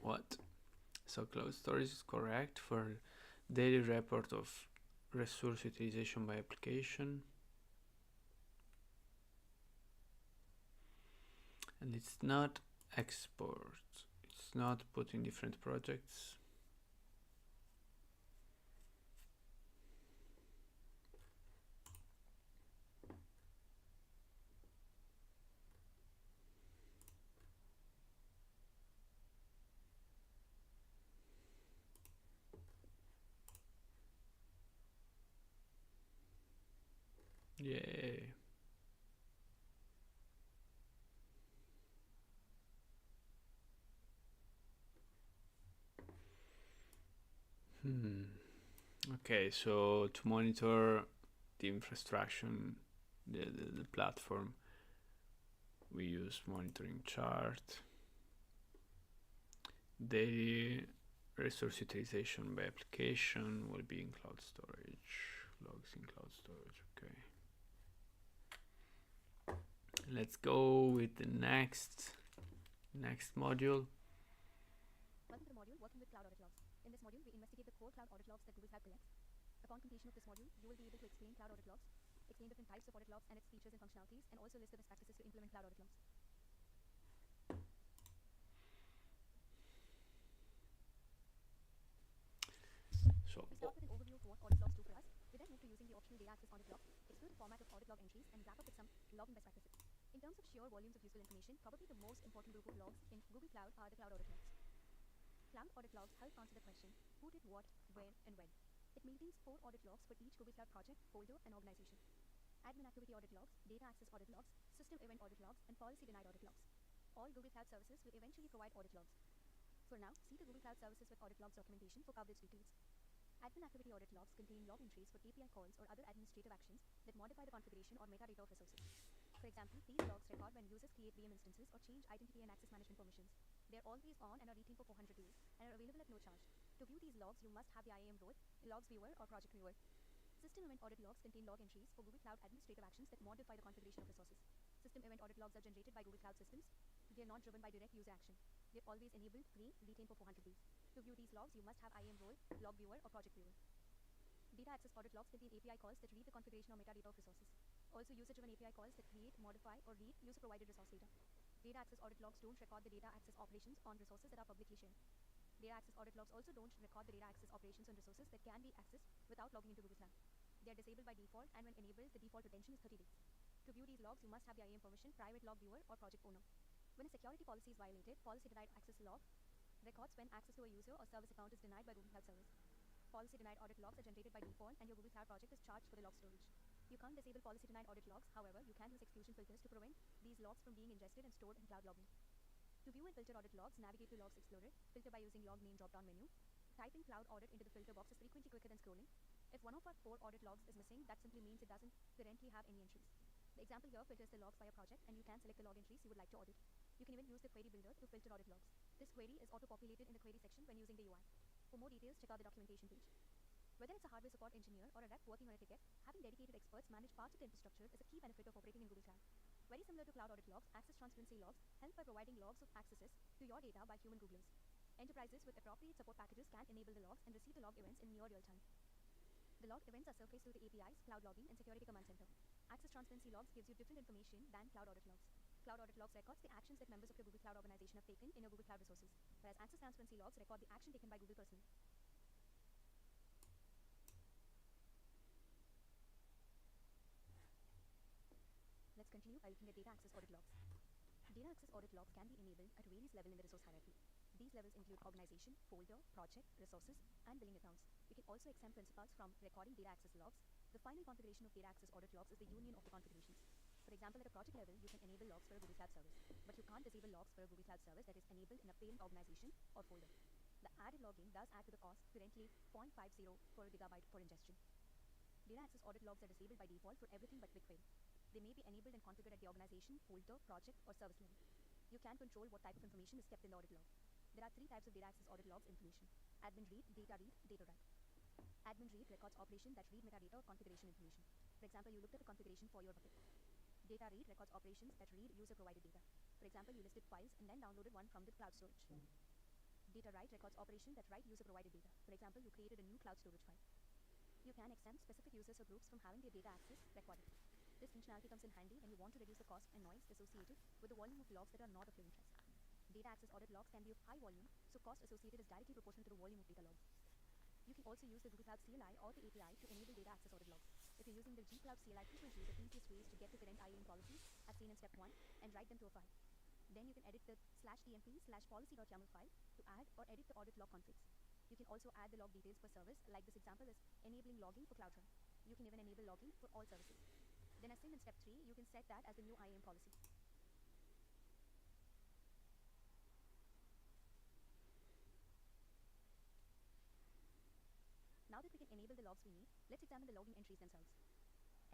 Speaker 1: What? So cloud storage is correct for daily report of resource utilization by application. And it's not export. It's not put in different projects. Yay. Okay, so to monitor the infrastructure, the platform, we use monitoring chart. Daily resource utilization by application will be in cloud storage. Logs in cloud storage, okay. Let's go with the next module.
Speaker 2: Welcome to the module Working with Cloud Audit Logs. In this module, we investigate the core cloud audit logs that Google Cloud collects. Upon completion of this module, you will be able to explain cloud audit logs, explain different types of audit logs and its features and functionalities, and also list the best practices to implement cloud audit logs.
Speaker 1: So
Speaker 2: We start with an overview of what audit logs do for us. We then move to using the optional data access audit logs, explore the format of audit log entries, and wrap up with some logging best practices. In terms of sheer volumes of useful information, probably the most important group of logs in Google Cloud are the cloud audit logs. Cloud audit logs help answer the question, who did what, where, and when. It maintains 4 audit logs for each Google Cloud project, folder, and organization. Admin activity audit logs, data access audit logs, system event audit logs, and policy denied audit logs. All Google Cloud services will eventually provide audit logs. For now, see the Google Cloud Services with audit logs documentation for coverage details. Admin activity audit logs contain log entries for API calls or other administrative actions that modify the configuration or metadata of resources. For example, these logs record when users create VM instances or change identity and access management permissions. They are always on and are retained for 400 days and are available at no charge. To view these logs, you must have the IAM role, Logs Viewer or Project Viewer. System event audit logs contain log entries for Google Cloud administrative actions that modify the configuration of resources. System event audit logs are generated by Google Cloud systems. They are not driven by direct user action. They're always enabled, green, retained for 400 days. To view these logs, you must have IAM role, Log Viewer or Project Viewer. Data access audit logs contain API calls that read the configuration or metadata of resources. Also user-driven API calls that create, modify, or read user-provided resource data. Data access audit logs don't record the data access operations on resources that are publicly shared. Data access audit logs also don't record the data access operations on resources that can be accessed without logging into Google Cloud. They are disabled by default, and when enabled, the default retention is 30 days. To view these logs, you must have the IAM permission, private log viewer, or project owner. When a security policy is violated, policy denied access log records when access to a user or service account is denied by Google Cloud Service. Policy denied audit logs are generated by default, and your Google Cloud project is charged for the log storage. You can't disable policy denied audit logs, however, you can use exclusion filters to prevent these logs from being ingested and stored in cloud logging. To view and filter audit logs, navigate to Logs Explorer, filter by using log name drop-down menu. Typing cloud audit into the filter box is frequently quicker than scrolling. If one of our 4 audit logs is missing, that simply means it doesn't currently have any entries. The example here filters the logs by a project, and you can select the log entries you would like to audit. You can even use the query builder to filter audit logs. This query is auto-populated in the query section when using the UI. For more details, check out the documentation page. Whether it's a hardware support engineer or a rep working on a ticket, having dedicated experts manage parts of the infrastructure is a key benefit of operating in Google Cloud. Very similar to cloud audit logs, access transparency logs help by providing logs of accesses to your data by human Googlers. Enterprises with appropriate support packages can enable the logs and receive the log events in near real time. The log events are surfaced through the APIs, cloud logging, and security command center. Access transparency logs gives you different information than cloud audit logs. Cloud audit logs records the actions that members of your Google Cloud organization have taken in your Google Cloud resources, whereas access transparency logs record the action taken by Google personally. Let's continue by looking at data access audit logs. Data access audit logs can be enabled at various levels in the resource hierarchy. These levels include organization, folder, project, resources, and billing accounts. We can also exempt principals from recording data access logs. The final configuration of data access audit logs is the union of the configurations. For example, at a project level, you can enable logs for a Google Cloud service, but you can't disable logs for a Google Cloud service that is enabled in a parent organization or folder. The added logging does add to the cost, currently 0.50 per gigabyte per ingestion. Data access audit logs are disabled by default for everything but BigQuery. They may be enabled and configured at the organization, folder, project, or service level. You can control what type of information is kept in the audit log. There are three types of data access audit logs information: admin read, data write. Admin read records operation that read metadata or configuration information. For example, you looked at the configuration for your bucket. Data read records operations that read user provided data. For example, you listed files and then downloaded one from the cloud storage. Data write records operation that write user provided data. For example, you created a new cloud storage file. You can exempt specific users or groups from having their data access recorded. This functionality comes in handy when you want to reduce the cost and noise associated with the volume of logs that are not of your interest. Data access audit logs can be of high volume, so cost associated is directly proportional to the volume of data logs. You can also use the Google Cloud CLI or the API to enable data access audit logs. If you're using the G Cloud CLI frequently, the easiest way is to get the current IAM policies as seen in step 1 and write them to a file. Then you can edit the /tmp/policy.yaml file to add or edit the audit log configs. You can also add the log details per service, like this example is enabling logging for CloudRun. You can even enable logging for all services. Then as seen in step 3, you can set that as the new IAM policy. Now that we can enable the logs we need, let's examine the logging entries themselves.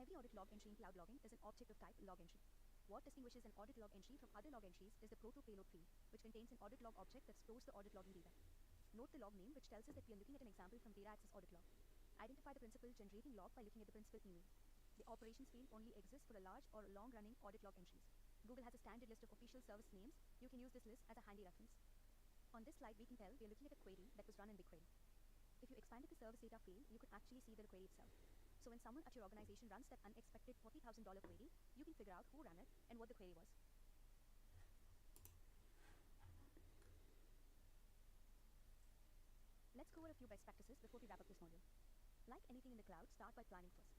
Speaker 2: Every audit log entry in cloud logging is an object of type log entry. What distinguishes an audit log entry from other log entries is the proto payload field, which contains an audit log object that stores the audit logging data. Note the log name, which tells us that we are looking at an example from data access audit log. Identify the principal generating log by looking at the principal email. The operations field only exists for a large or long-running audit log entries. Google has a standard list of official service names. You can use this list as a handy reference. On this slide, we can tell we are looking at a query that was run in BigQuery. If you expanded the service data field, you could actually see the query itself. So when someone at your organization runs that unexpected $40,000 query, you can figure out who ran it and what the query was. Let's go over a few best practices before we wrap up this module. Like anything in the cloud, start by planning first.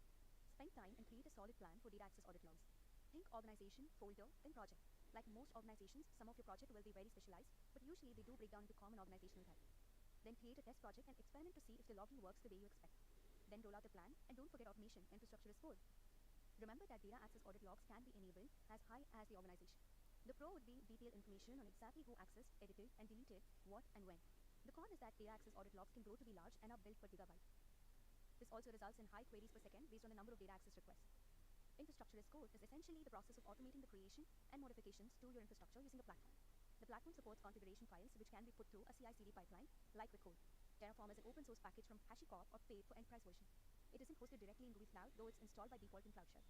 Speaker 2: Spend time and create a solid plan for data access audit logs. Think organization, folder, then project. Like most organizations, some of your project will be very specialized, but usually they do break down into common organizational type. Then create a test project and experiment to see if the logging works the way you expect. Then roll out the plan, and don't forget automation, infrastructure is core. Remember that data access audit logs can be enabled as high as the organization. The pro would be detailed information on exactly who accessed, edited, and deleted what and when. The con is that data access audit logs can grow to be large and are built per gigabyte. This also results in high queries per second based on the number of data access requests. Infrastructure as code is essentially the process of automating the creation and modifications to your infrastructure using a platform. The platform supports configuration files which can be put through a CI/CD pipeline, like with code. Terraform is an open source package from HashiCorp or paid for enterprise version. It isn't hosted directly in Google Cloud, though it's installed by default in CloudShell.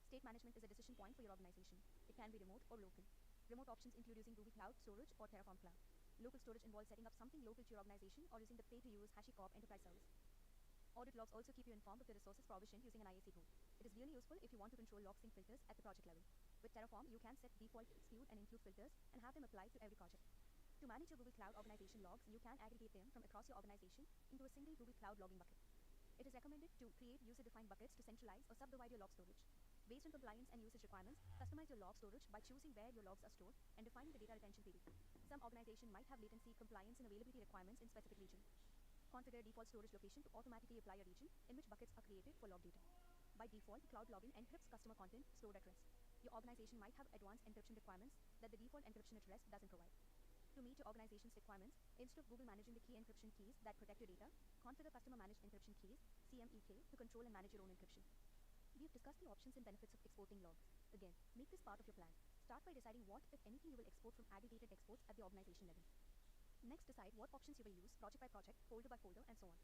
Speaker 2: State management is a decision point for your organization. It can be remote or local. Remote options include using Google Cloud Storage or Terraform Cloud. Local storage involves setting up something local to your organization or using the pay-to-use HashiCorp enterprise service. Audit logs also keep you informed of the resources provisioned using an IAC tool. It is really useful if you want to control log sync filters at the project level. With Terraform, you can set default exclude and include filters and have them applied to every project. To manage your Google Cloud organization logs, you can aggregate them from across your organization into a single Google Cloud logging bucket. It is recommended to create user-defined buckets to centralize or subdivide your log storage. Based on compliance and usage requirements, customize your log storage by choosing where your logs are stored and defining the data retention period. Some organizations might have latency, compliance, and availability requirements in specific region. Configure a default storage location to automatically apply a region in which buckets are created for log data. By default, cloud logging encrypts customer content stored at rest. Your organization might have advanced encryption requirements that the default encryption at rest doesn't provide. To meet your organization's requirements, instead of Google managing the key encryption keys that protect your data, configure customer managed encryption keys, CMEK, to control and manage your own encryption. We have discussed the options and benefits of exporting logs. Again, make this part of your plan. Start by deciding what, if anything, you will export from aggregated exports at the organization level. Next, decide what options you will use, project by project, folder by folder, and so on.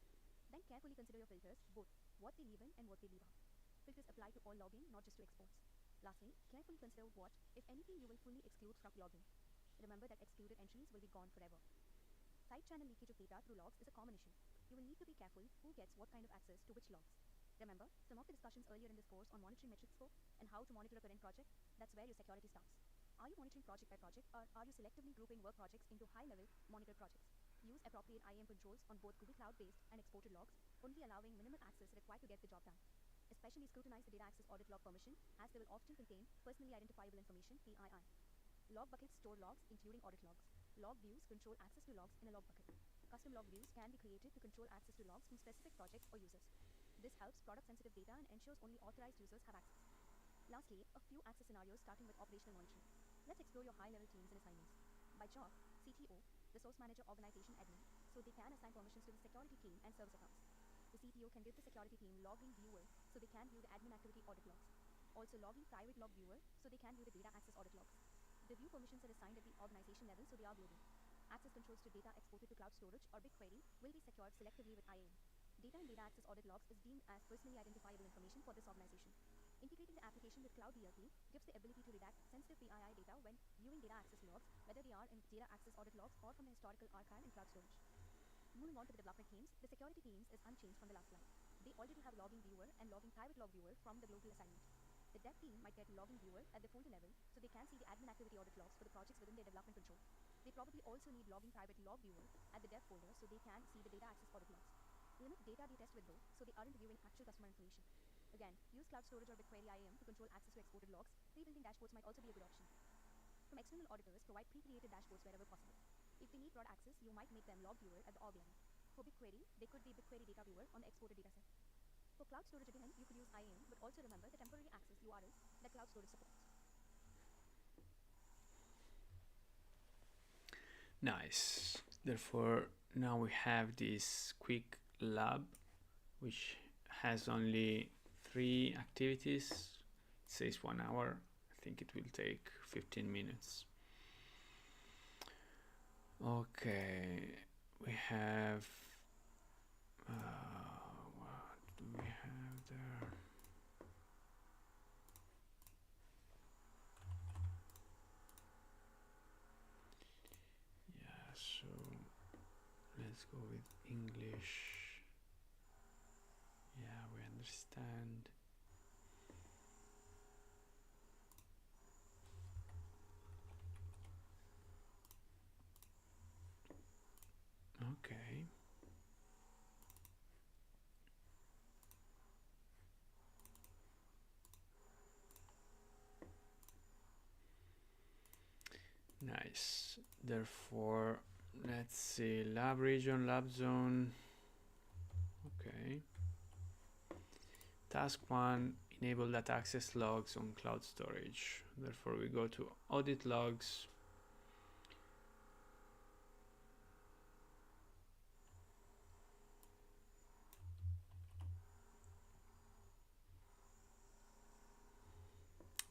Speaker 2: Then carefully consider your filters, both what they leave in and what they leave out. Filters apply to all logging, not just to exports. Lastly, carefully consider what, if anything, you will fully exclude from logging. Remember that excluded entries will be gone forever. Side channel leakage of data through logs is a common issue. You will need to be careful who gets what kind of access to which logs. Remember, some of the discussions earlier in this course on monitoring metrics scope and how to monitor a current project, that's where your security starts. Are you monitoring project by project, or are you selectively grouping work projects into high-level monitored projects? Use appropriate IAM controls on both Google Cloud-based and exported logs, only allowing minimal access required to get the job done. Especially scrutinize the data access audit log permission, as they will often contain personally identifiable information (PII). Log buckets store logs, including audit logs. Log views control access to logs in a log bucket. Custom log views can be created to control access to logs from specific projects or users. This helps product-sensitive data and ensures only authorized users have access. Lastly, a few access scenarios starting with operational monitoring. Let's explore your high-level teams and assignments. By job, CTO, the source manager organization admin, so they can assign permissions to the security team and service accounts. The CTO can give the security team logging viewer, so they can view the admin activity audit logs. Also logging private log viewer, so they can view the data access audit logs. The view permissions are assigned at the organization level, so they are global. Access controls to data exported to cloud storage or BigQuery will be secured selectively with IAM. Data in data access audit logs is deemed as personally identifiable information for this organization. Integrating the application with Cloud DLP gives the ability to redact sensitive PII data when viewing data access logs, whether they are in data access audit logs or from the historical archive in cloud storage. Moving on to the development teams, the security teams is unchanged from the last slide. They already have logging viewer and logging private log viewer from the global assignment. The dev team might get logging viewer at the folder level, so they can see the admin activity audit logs for the projects within their development control. They probably also need logging private log viewer at the dev folder, so they can see the data access audit logs. Limit data they test with though, so they aren't viewing actual customer information. Again, use cloud storage or BigQuery IAM to control access to exported logs. Pre-building dashboards might also be a good option. From external auditors, provide pre-created dashboards wherever possible. If they need broad access, you might make them log viewer at the org level. For BigQuery, they could be BigQuery data viewer on the exported dataset. For cloud storage again, you could use IAM, but also remember the temporary access URLs that cloud storage supports.
Speaker 1: Nice. Therefore, now we have this quick lab, which has only 3 activities. It says 1 hour. I think it will take 15 minutes. Okay, we have what do we have there? Yeah, so let's go with English. Yeah, we understand. Okay. Nice. Therefore, let's see, lab region, lab zone. Okay. Task 1, enable data access logs on cloud storage. Therefore, we go to audit logs.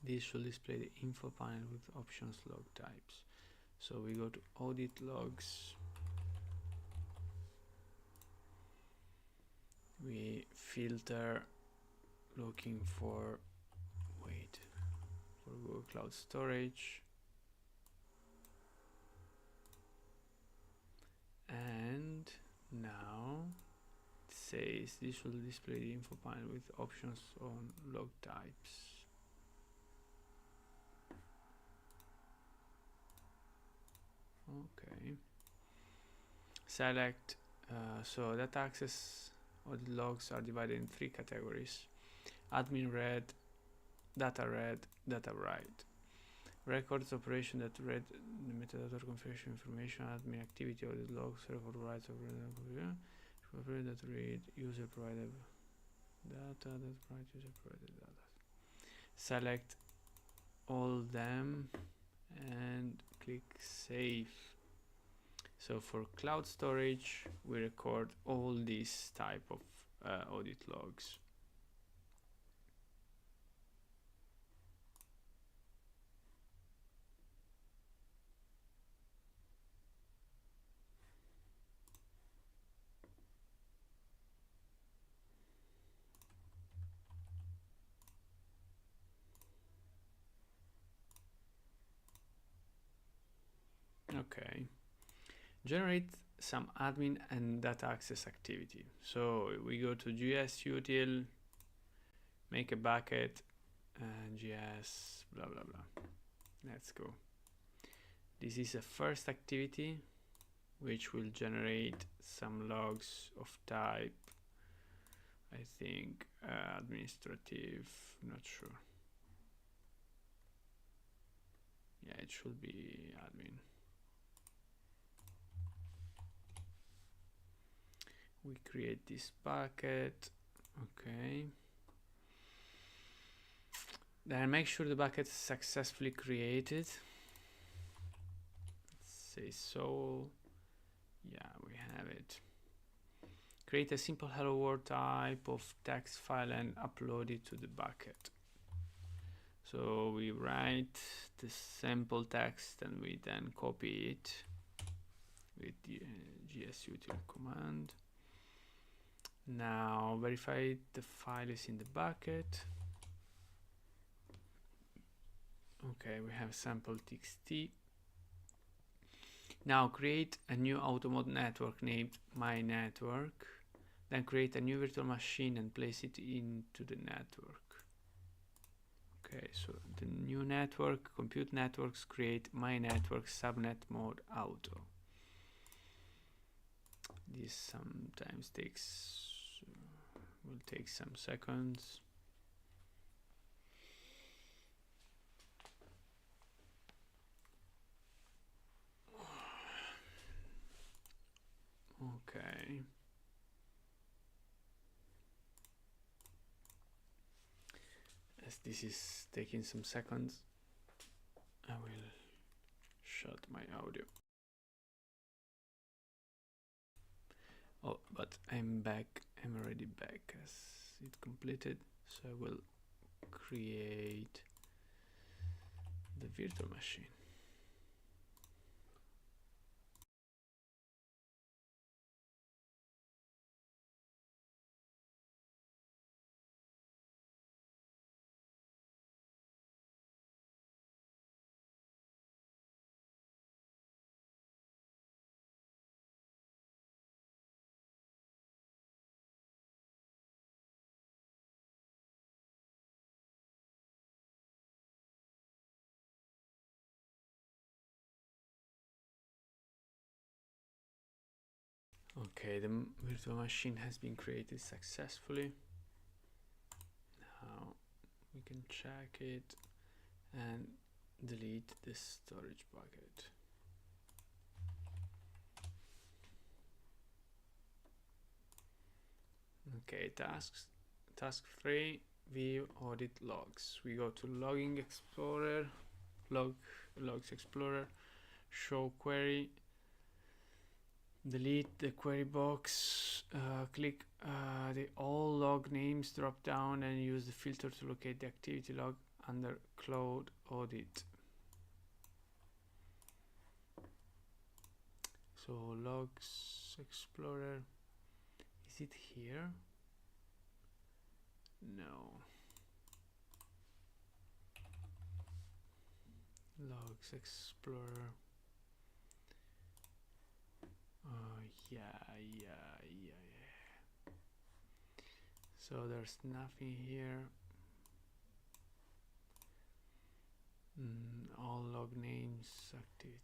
Speaker 1: This should display the info panel with options log types. So we go to audit logs. We filter looking for Google Cloud Storage. And now it says this will display the info panel with options on log types. Okay. Select. So data access audit logs are divided in 3 categories: admin read, data write. Records operation that read the metadata configuration information, admin activity audit logs, server rights of that read user provided data, that write user provided data. Select all them and click save. So for cloud storage, we record all these type of audit logs. Okay. Generate some admin and data access activity. So we go to GS util, make a bucket, and GS blah blah blah. Let's go. This is a first activity which will generate some logs of type, I think, administrative, not sure. Yeah, it should be admin. We create this bucket. Okay. Then make sure the bucket is successfully created. Let's say so. Yeah, we have it. Create a simple hello world type of text file and upload it to the bucket. So we write the sample text and we then copy it with the gsutil command. Now verify the file is in the bucket. Okay, we have sample txt. Now create a new automod network named my network. Then create a new virtual machine and place it into the network. Okay, so the new network, compute networks, create my network subnet mode auto. This sometimes will take some seconds. Okay. As this is taking some seconds, I will shut my audio. Oh, but I'm back. I'm already back as it completed. So I will create the virtual machine. Okay, the virtual machine has been created successfully. Now we can check it and delete the storage bucket. Okay, task 3, view audit logs. We go to logging explorer, logs explorer, show query, delete the query box, click the all log names drop down and use the filter to locate the activity log under cloud audit. So logs explorer, is it here? No. Logs explorer. Yeah. So there's nothing here. All log names activity.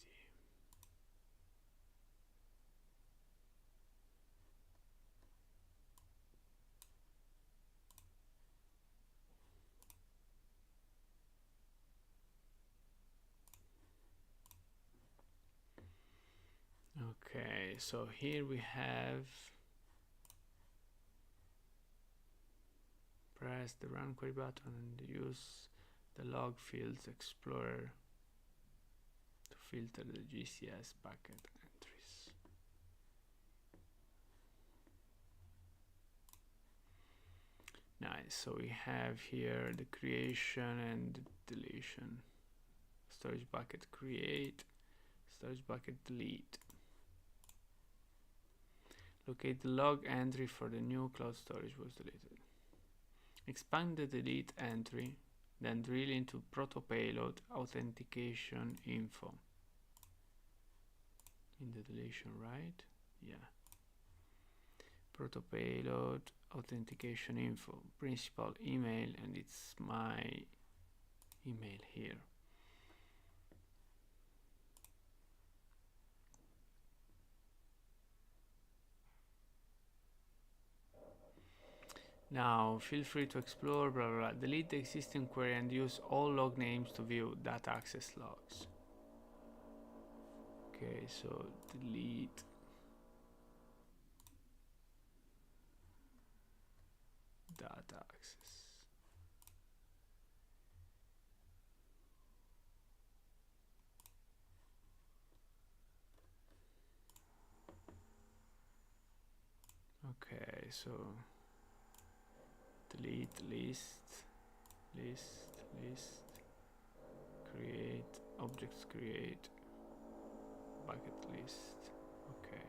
Speaker 1: Okay, so here we have press the run query button and use the log fields explorer to filter the GCS bucket entries. Nice, so we have here the creation and the deletion. Storage bucket create, storage bucket delete. Locate the log entry for the new cloud storage was deleted. Expand the delete entry, then drill into proto payload authentication info. In the deletion, right? Yeah. Proto payload authentication info, principal email, and it's my email here. Now, feel free to explore, blah, blah, blah. Delete the existing query and use all log names to view data access logs. Okay, so delete data access. Okay, so delete list, create objects, create bucket list. Okay.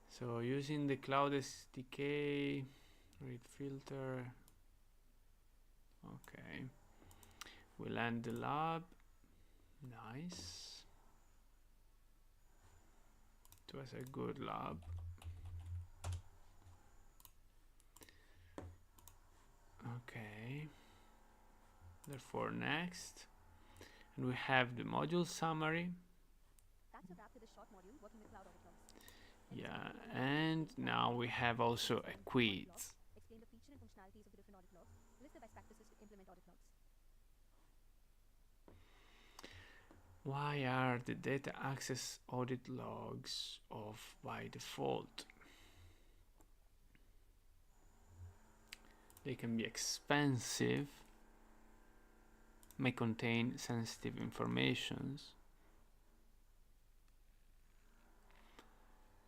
Speaker 1: So using the Cloud SDK, read filter. Okay. We'll end the lab. Nice. It was a good lab. Okay. Therefore, next. And we have the module summary.
Speaker 2: That's a wrap to this short module working with cloud audit logs.
Speaker 1: Yeah, and now we have also a quiz.
Speaker 2: Explain the feature and functionalities of the different audit logs. List the best practices to implement audit logs.
Speaker 1: Why are the data access audit logs off by default? They can be expensive, may contain sensitive informations,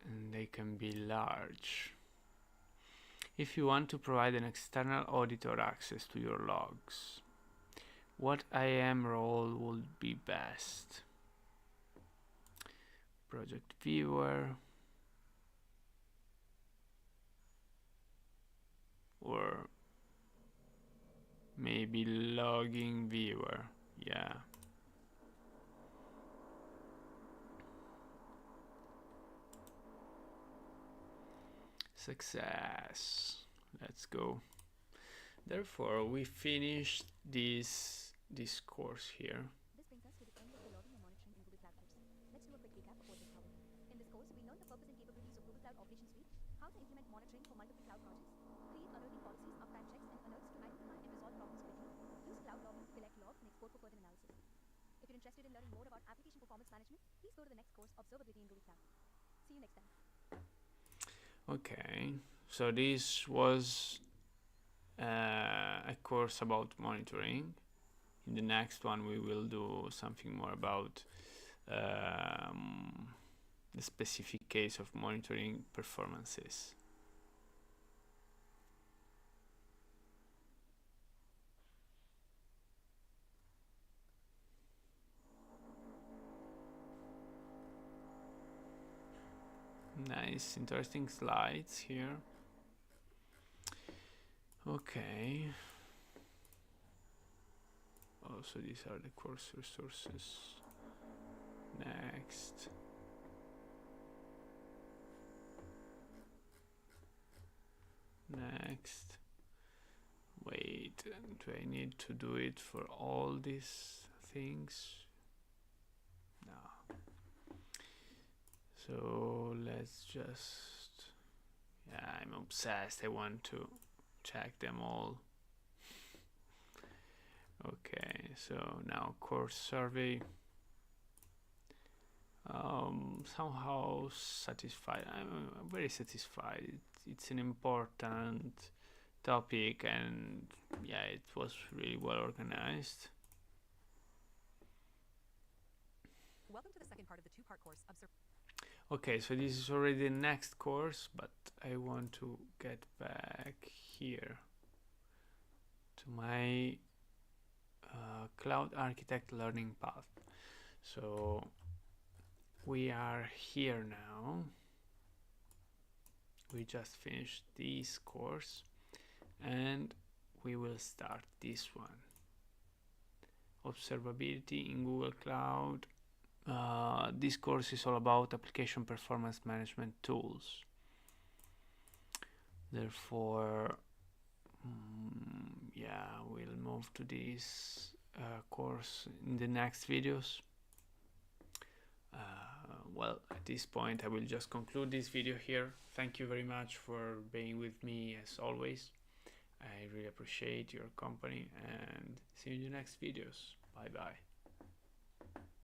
Speaker 1: and they can be large. If you want to provide an external auditor access to your logs, what IAM role would be best? Project viewer or maybe logging viewer? Yeah. Success. Let's go. Therefore, we finished this course here.
Speaker 2: This brings us to the end of the logging and monitoring in Google Cloud course. Let's do a quick recap of what we covered. In this course, we learned the purpose and capabilities of Google Cloud Operations Suite, how to implement monitoring for multiple cloud projects, create alerting policies, uptime checks, and alerts to identify and resolve problems quickly, use cloud logging to collect logs and export for further analysis. If you're interested in learning more about application performance management, please go to the next course, Observability in Google Cloud. See you next time.
Speaker 1: Okay, so this was a course about monitoring. In the next one, we will do something more about the specific case of monitoring performances. Nice, interesting slides here. Okay. Also, these are the course resources. Next. Next. Wait, do I need to do it for all these things? No. So let's just, yeah, I'm obsessed. I want to check them all. Okay, so now course survey. Somehow satisfied. I'm very satisfied. It's an important topic, and yeah, it was really well organized.
Speaker 3: Welcome to the second part of the two-part course.
Speaker 1: Okay, so this is already the next course, but I want to get back here to my Cloud Architect learning path. So we are here now. We just finished this course and we will start this one. Observability in Google Cloud. This course is all about application performance management tools. Therefore, yeah, we'll move to this course in the next videos. well, at this point I will just conclude this video here. Thank you very much for being with me as always. I really appreciate your company, and see you in the next videos. Bye bye.